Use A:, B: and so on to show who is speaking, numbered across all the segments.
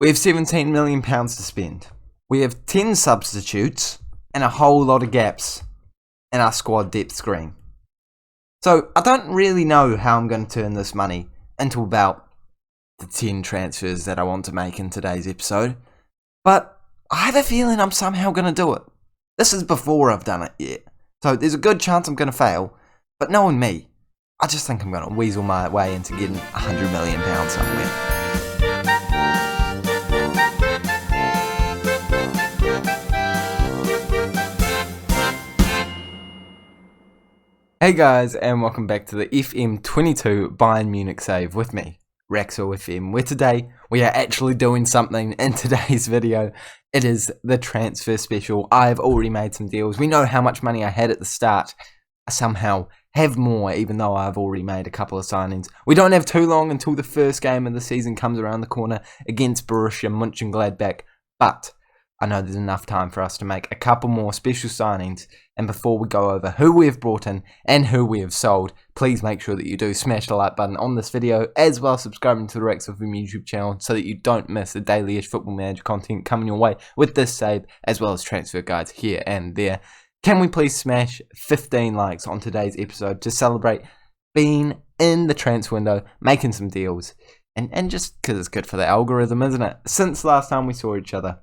A: We have £17 million to spend. We have 10 substitutes and a whole lot of gaps in our squad depth screen. So I don't really know how I'm going to turn this money into about the 10 transfers that I want to make in today's episode. But I have a feeling I'm somehow going to do it. This is before I've done it yet. So there's a good chance I'm going to fail. But knowing me, I just think I'm going to weasel my way into getting £100 million somewhere. Hey guys, and welcome back to the FM22 Bayern Munich Save with me, Raxel FM, where today we are actually doing something in today's video. It is the transfer special. I've already made some deals. We know how much money I had at the start. I somehow have more, even though I've already made a couple of signings. We don't have too long until the first game of the season comes around the corner against Borussia Mönchengladbach, but I know there's enough time for us to make a couple more special signings. And before we go over who we have brought in and who we have sold, please make sure that you do smash the like button on this video, as well as subscribing to the Rex of FM YouTube channel so that you don't miss the daily-ish Football Manager content coming your way with this save, as well as transfer guides here and there. Can we please smash 15 likes on today's episode to celebrate being in the transfer window, making some deals, and just because it's good for the algorithm, isn't it? Since last time we saw each other,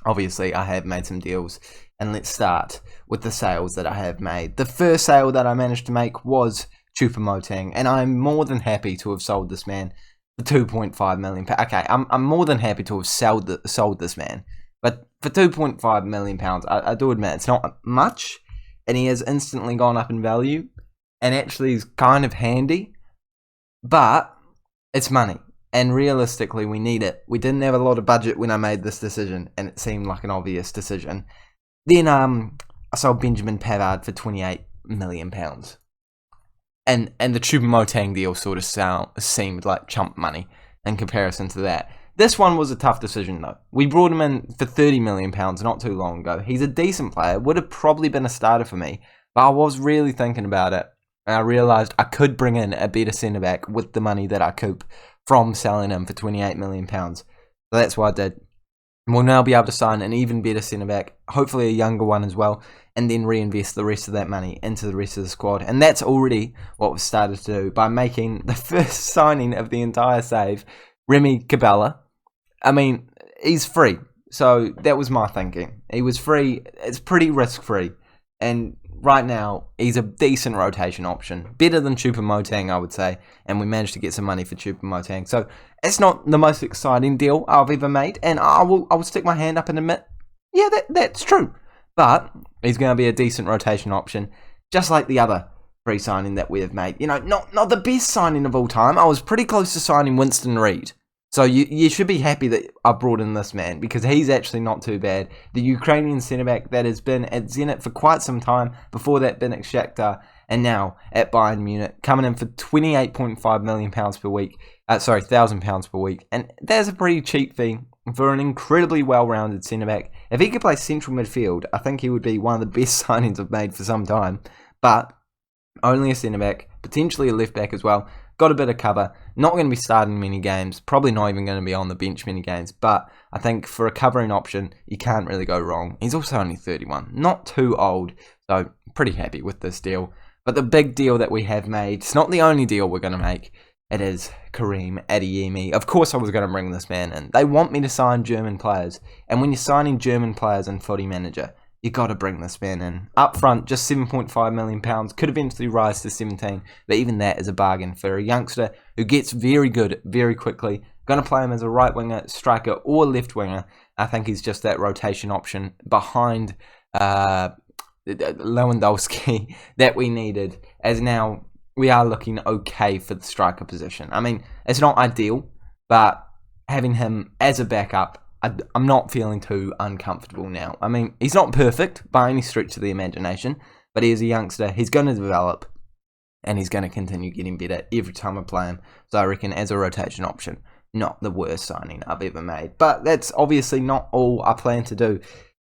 A: obviously, I have made some deals, and let's start with the sales that I have made. The first sale that I managed to make was Choupo-Moting, and I'm more than happy to have sold this man for £2.5 million. Okay, I'm more than happy to have sold this man, but for £2.5 million, I do admit it's not much, and he has instantly gone up in value, and actually is kind of handy, but it's money. And realistically, we need it. We didn't have a lot of budget when I made this decision, and it seemed like an obvious decision. Then I sold Benjamin Pavard for £28 million. And the Choupo-Moting deal sort of seemed like chump money in comparison to that. This one was a tough decision, though. We brought him in for £30 million not too long ago. He's a decent player. Would have probably been a starter for me, but I was really thinking about it, and I realised I could bring in a better centre-back with the money that I coop from selling him for £28 million. So that's what I did. We'll now be able to sign an even better centre-back, hopefully a younger one as well, and then reinvest the rest of that money into the rest of the squad. And that's already what we've started to do by making the first signing of the entire save, Remy Cabella. I mean, he's free, so that was my thinking. He was free, it's pretty risk-free, and right now, he's a decent rotation option. Better than Choupo-Moting, I would say. And we managed to get some money for Choupo-Moting. So, it's not the most exciting deal I've ever made. And I will stick my hand up and admit, yeah, that's true. But, he's going to be a decent rotation option. Just like the other free signing that we have made. You know, not the best signing of all time. I was pretty close to signing Winston Reid. So you should be happy that I brought in this man, because he's actually not too bad. The Ukrainian centre-back that has been at Zenit for quite some time, before that been at Shakhtar, and now at Bayern Munich, coming in for £28.5 million per week. £1,000 per week. And that's a pretty cheap fee for an incredibly well-rounded centre-back. If he could play central midfield, I think he would be one of the best signings I've made for some time. But only a centre-back, potentially a left-back as well. Got a bit of cover, not going to be starting many games, probably not even going to be on the bench many games, but I think for a covering option, you can't really go wrong. He's also only 31, not too old, so pretty happy with this deal. But the big deal that we have made, it's not the only deal we're going to make, it is Karim Adeyemi. Of course I was going to bring this man in. They want me to sign German players, and when you're signing German players in Footy Manager, you got to bring this man in. Up front, just £7.5 million. Could eventually rise to 17, but even that is a bargain for a youngster who gets very good very quickly. Going to play him as a right winger, striker, or left winger. I think he's just that rotation option behind Lewandowski that we needed, as now we are looking okay for the striker position. I mean, it's not ideal, but having him as a backup, I'm not feeling too uncomfortable now. I mean, he's not perfect by any stretch of the imagination, but he is a youngster. He's going to develop, and he's going to continue getting better every time I play him. So I reckon as a rotation option, not the worst signing I've ever made. But that's obviously not all I plan to do.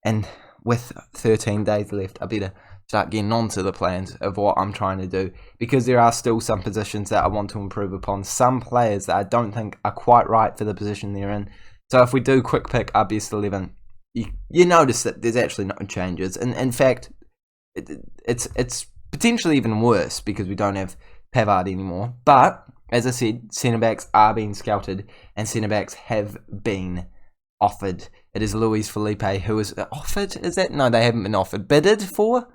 A: And with 13 days left, I better start getting on to the plans of what I'm trying to do, because there are still some positions that I want to improve upon. Some players that I don't think are quite right for the position they're in. So if we do quick pick our best 11, you notice that there's actually no changes. And in fact, it's potentially even worse because we don't have Pavard anymore. But as I said, centre-backs are being scouted and centre-backs have been offered. It is Luis Felipe who is offered. Is that? No, they haven't been offered. Bidded for?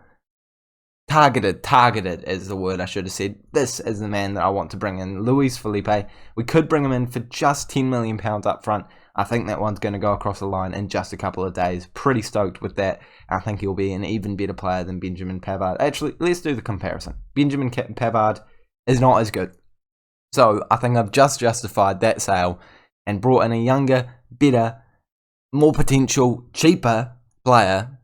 A: Targeted is the word I should have said. This is the man that I want to bring in, Luis Felipe. We could bring him in for just £10 million up front. I think that one's going to go across the line in just a couple of days. Pretty stoked with that. I think he'll be an even better player than Benjamin Pavard. Actually, let's do the comparison. Benjamin Pavard is not as good. So I think I've just justified that sale and brought in a younger, better, more potential, cheaper player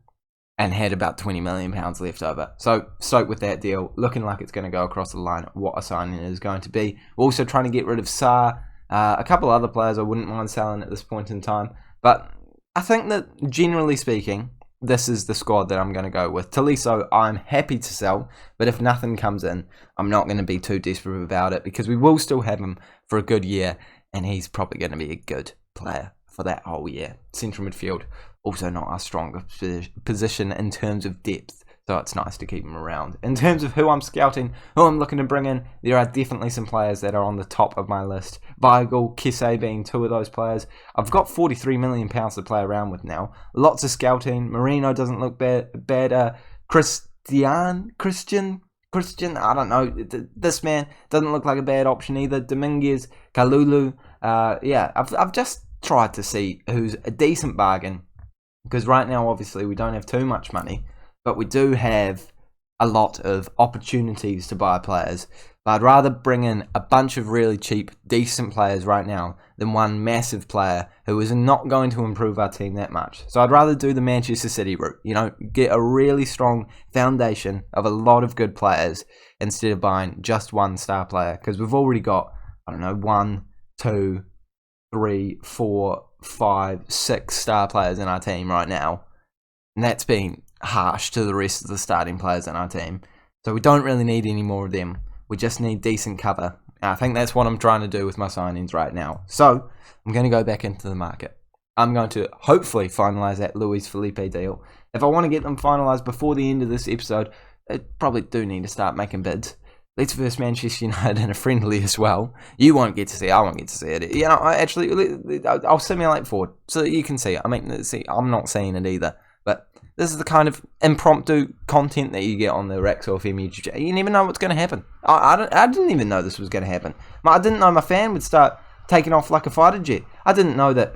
A: and had about £20 million left over. So stoked with that deal. Looking like it's going to go across the line. What a signing it is going to be. We're also trying to get rid of Sane. A couple other players I wouldn't mind selling at this point in time. But I think that generally speaking, this is the squad that I'm going to go with. Tolisso, I'm happy to sell. But if nothing comes in, I'm not going to be too desperate about it. Because we will still have him for a good year. And he's probably going to be a good player for that whole year. Central midfield, also not our strongest position in terms of depth, so it's nice to keep him around. In terms of who I'm scouting, who I'm looking to bring in, there are definitely some players that are on the top of my list. Weigl, Kesse being two of those players. I've got £43 million to play around with now. Lots of scouting. Marino doesn't look bad. Christian, I don't know. This man doesn't look like a bad option either. Dominguez, Kalulu. I've just tried to see who's a decent bargain. Because right now, obviously, we don't have too much money, but we do have a lot of opportunities to buy players. But I'd rather bring in a bunch of really cheap, decent players right now than one massive player who is not going to improve our team that much. So I'd rather do the Manchester City route, get a really strong foundation of a lot of good players instead of buying just one star player. Because we've already got, 1, 2, 3, 4, 5, 6 star players in our team right now, and that's been harsh to the rest of the starting players in our team. So we don't really need any more of them. We just need decent cover. And I think that's what I'm trying to do with my signings right now. So I'm going to go back into the market. I'm going to hopefully finalise that Luis Felipe deal. If I want to get them finalised before the end of this episode, I probably do need to start making bids. Let's versus Manchester United in a friendly as well. You won't get to see it. I won't get to see it. I'll simulate forward so that you can see it. I'm not seeing it either. But this is the kind of impromptu content that you get on the Raxor FM YouTube channel. You never know what's going to happen. I didn't even know this was going to happen. I didn't know my fan would start taking off like a fighter jet. I didn't know that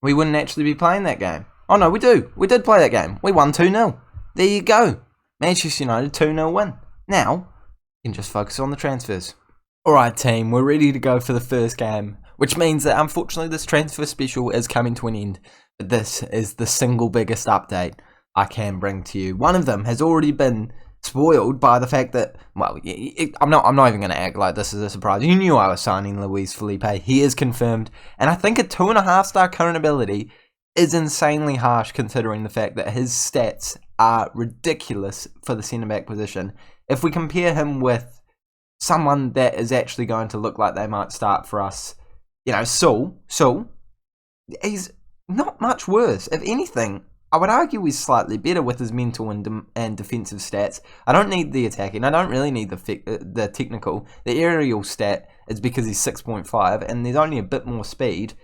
A: we wouldn't actually be playing that game. Oh no, we do. We did play that game. We won 2-0. There you go. Manchester United 2-0 win. Now can just focus on the transfers. Alright team, we're ready to go for the first game, which means that unfortunately this transfer special is coming to an end. But this is the single biggest update I can bring to you. One of them has already been spoiled by the fact that, I'm not even going to act like this is a surprise. You knew I was signing Luis Felipe. He is confirmed, and I think a 2.5-star current ability is insanely harsh considering the fact that his stats are ridiculous for the centre-back position. If we compare him with someone that is actually going to look like they might start for us, Saul, he's not much worse. If anything, I would argue he's slightly better with his mental and defensive stats. I don't need the attacking. I don't really need the technical. The aerial stat is because he's 6.5 and there's only a bit more speed.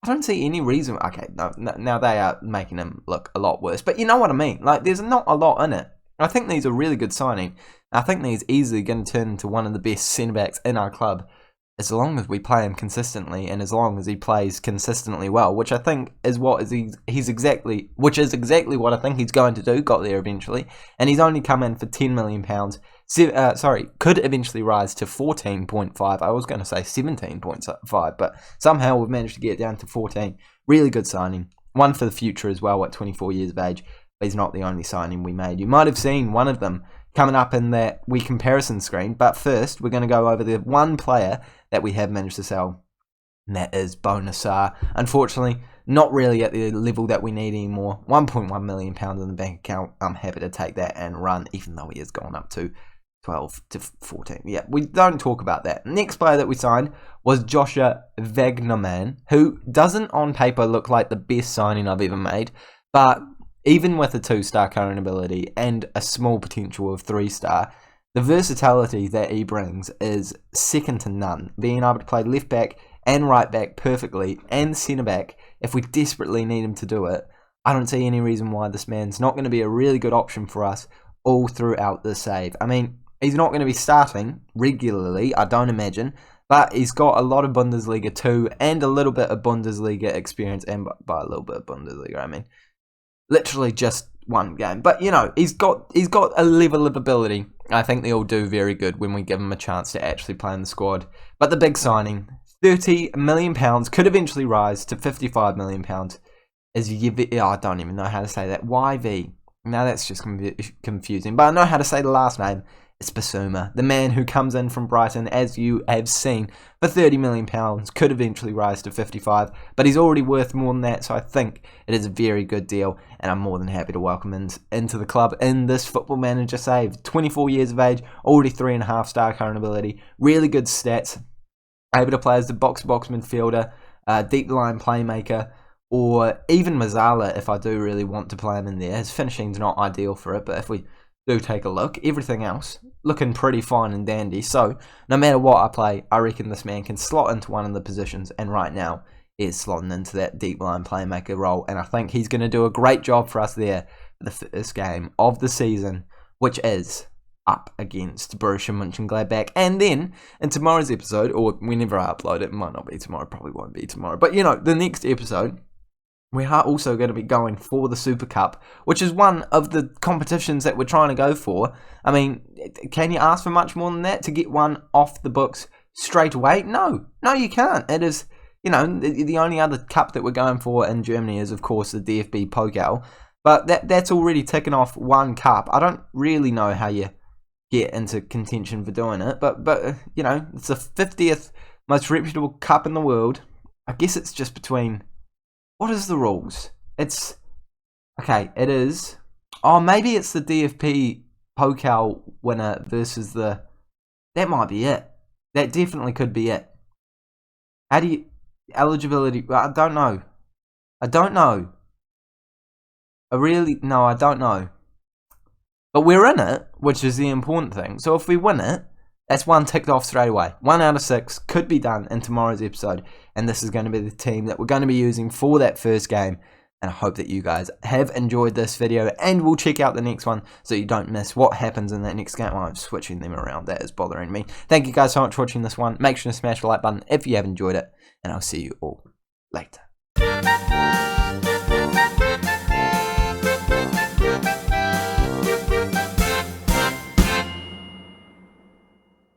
A: I don't see any reason. Okay, no, now they are making him look a lot worse. But you know what I mean. There's not a lot in it. I think he's a really good signing. I think he's easily going to turn into one of the best centre-backs in our club as long as we play him consistently and as long as he plays consistently well, which I think is he's exactly what I think he's going to do. Got there eventually, and he's only come in for £10 million. Could eventually rise to 14.5. I was going to say 17.5, but somehow we've managed to get it down to 14. Really good signing. One for the future as well at 24 years of age. But he's not the only signing we made. You might have seen one of them coming up in that wee comparison screen. But first, we're going to go over the one player that we have managed to sell, and that is Bonasar. Unfortunately, not really at the level that we need anymore. £1.1 million in the bank account. I'm happy to take that and run, even though he has gone up to 12 to 14. Yeah, we don't talk about that. Next player that we signed was Joshua Wagnerman, who doesn't on paper look like the best signing I've ever made, but even with a 2-star current ability and a small potential of 3-star, the versatility that he brings is second to none. Being able to play left back and right back perfectly and centre back if we desperately need him to do it, I don't see any reason why this man's not going to be a really good option for us all throughout the save. I mean, he's not going to be starting regularly, I don't imagine, but he's got a lot of Bundesliga too and a little bit of Bundesliga experience, and by a little bit of Bundesliga, I mean literally just one game. But, you know, he's got a level of ability. I think they'll do very good when we give him a chance to actually play in the squad. But the big signing, £30 million, could eventually rise to £55 million, is I don't even know how to say that. YV. Now that's just confusing. But I know how to say the last name. It's Basuma, the man who comes in from Brighton, as you have seen, for £30 million, could eventually rise to 55, but he's already worth more than that, so I think it is a very good deal, and I'm more than happy to welcome him into the club in this Football Manager save. 24 years of age, already 3.5-star current ability, really good stats, able to play as the box-to-box midfielder, deep line playmaker, or even Musiala if I do really want to play him in there. His finishing's not ideal for it, but if we do take a look, everything else looking pretty fine and dandy. So no matter what I play, I reckon this man can slot into one of the positions, and right now is slotting into that deep line playmaker role, and I think he's going to do a great job for us there for the first game of the season, which is up against Borussia Mönchengladbach. And then in tomorrow's episode, or whenever I upload it might not be tomorrow, probably won't be tomorrow, but you know, the next episode, we are also going to be going for the Super Cup, which is one of the competitions that we're trying to go for. I mean, can you ask for much more than that to get one off the books straight away? No, you can't. It is, you know, the only other cup that we're going for in Germany is, of course, the DFB-Pokal. But that's already ticking off one cup. I don't really know how you get into contention for doing it, but you know, it's the 50th most reputable cup in the world. I guess it's just between... What is the rules? It's... Okay, it is... Oh, maybe it's the DFB Pokal winner versus the... That might be it. That definitely could be it. How do you... Eligibility... I don't know. I don't know. No, I don't know. But we're in it, which is the important thing. So if we win it, that's one ticked off straight away. 1 out of 6 could be done in tomorrow's episode. And this is going to be the team that we're going to be using for that first game. And I hope that you guys have enjoyed this video. And we'll check out the next one so you don't miss what happens in that next game. I'm switching them around. That is bothering me. Thank you guys so much for watching this one. Make sure to smash the like button if you have enjoyed it. And I'll see you all later.